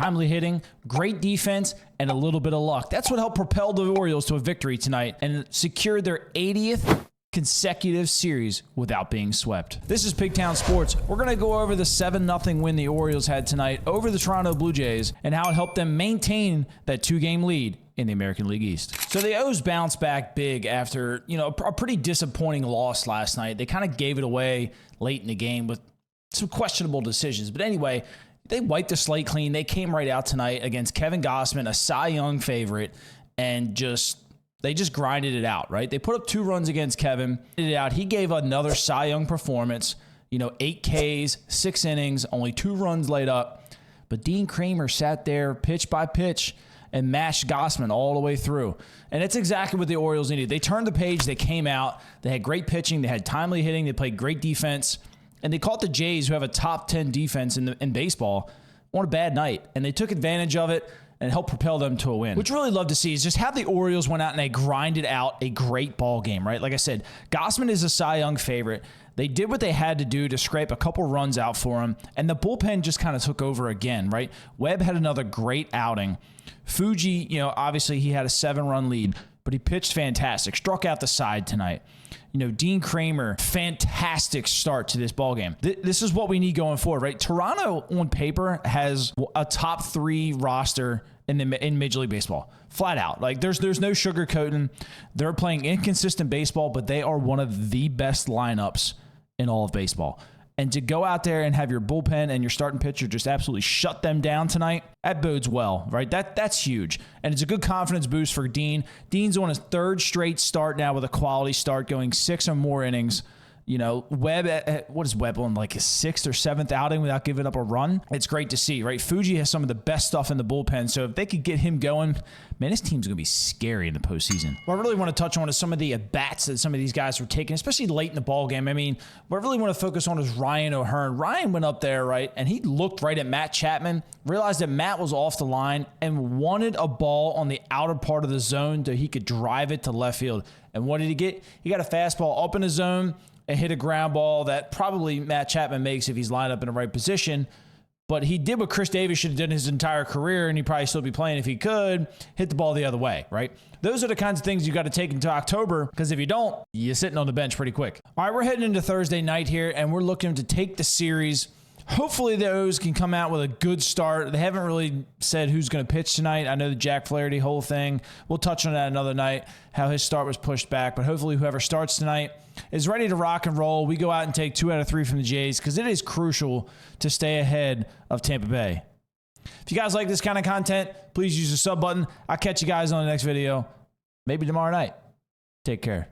timely hitting, great defense, and a little bit of luck. That's what helped propel the Orioles to a victory tonight and secured their 80th consecutive series without being swept. This is Pigtown Sports. We're going to go over the 7-0 win the Orioles had tonight over the Toronto Blue Jays and how it helped them maintain that 2-game lead in the American League East. So the O's bounced back big after, a pretty disappointing loss last night. They kind of gave it away late in the game with some questionable decisions. But anyway, they wiped the slate clean. They came right out tonight against Kevin Gausman, a Cy Young favorite, and they just grinded it out, right? They put up 2 runs against Kevin. He gave another Cy Young performance, 8 Ks, 6 innings, only 2 runs laid up. But Dean Kreamer sat there pitch by pitch and mashed Gausman all the way through. And it's exactly what the Orioles needed. They turned the page. They came out. They had great pitching. They had timely hitting. They played great defense. And they caught the Jays, who have a top 10 defense in baseball, on a bad night. And they took advantage of it and helped propel them to a win. What you really love to see is just how the Orioles went out and they grinded out a great ball game, right? Like I said, Gausman is a Cy Young favorite. They did what they had to do to scrape a couple runs out for him, and the bullpen just kind of took over again, right? Webb had another great outing. Fuji, obviously he had a 7-run lead, but he pitched fantastic, struck out the side tonight. Dean Kreamer, fantastic start to this ballgame. This is what we need going forward, right? Toronto, on paper, has a top 3 roster in Major League Baseball. Flat out. Like, there's no sugarcoating. They're playing inconsistent baseball, but they are one of the best lineups in all of baseball. And to go out there and have your bullpen and your starting pitcher just absolutely shut them down tonight, that bodes well, right? That's huge. And it's a good confidence boost for Dean. Dean's on his 3rd straight start now with a quality start, going 6 or more innings. Webb, what is Webb on, like his 6th or 7th outing without giving up a run? It's great to see, right? Fuji has some of the best stuff in the bullpen, so if they could get him going, man, this team's going to be scary in the postseason. What I really want to touch on is some of the at-bats that some of these guys were taking, especially late in the ballgame. I mean, what I really want to focus on is Ryan O'Hearn. Ryan went up there, right, and he looked right at Matt Chapman, realized that Matt was off the line, and wanted a ball on the outer part of the zone so he could drive it to left field. And what did he get? He got a fastball up in the zone and hit a ground ball that probably Matt Chapman makes if he's lined up in the right position. But he did what Chris Davis should have done his entire career, and he'd probably still be playing if he could, hit the ball the other way, right? Those are the kinds of things you got to take into October, because if you don't, you're sitting on the bench pretty quick. All right, we're heading into Thursday night here, and we're looking to take the series. Hopefully the O's can come out with a good start. They haven't really said who's going to pitch tonight. I know the Jack Flaherty whole thing. We'll touch on that another night, how his start was pushed back. But hopefully whoever starts tonight is ready to rock and roll. We go out and take 2 out of 3 from the Jays, because it is crucial to stay ahead of Tampa Bay. If you guys like this kind of content, please use the sub button. I'll catch you guys on the next video, maybe tomorrow night. Take care.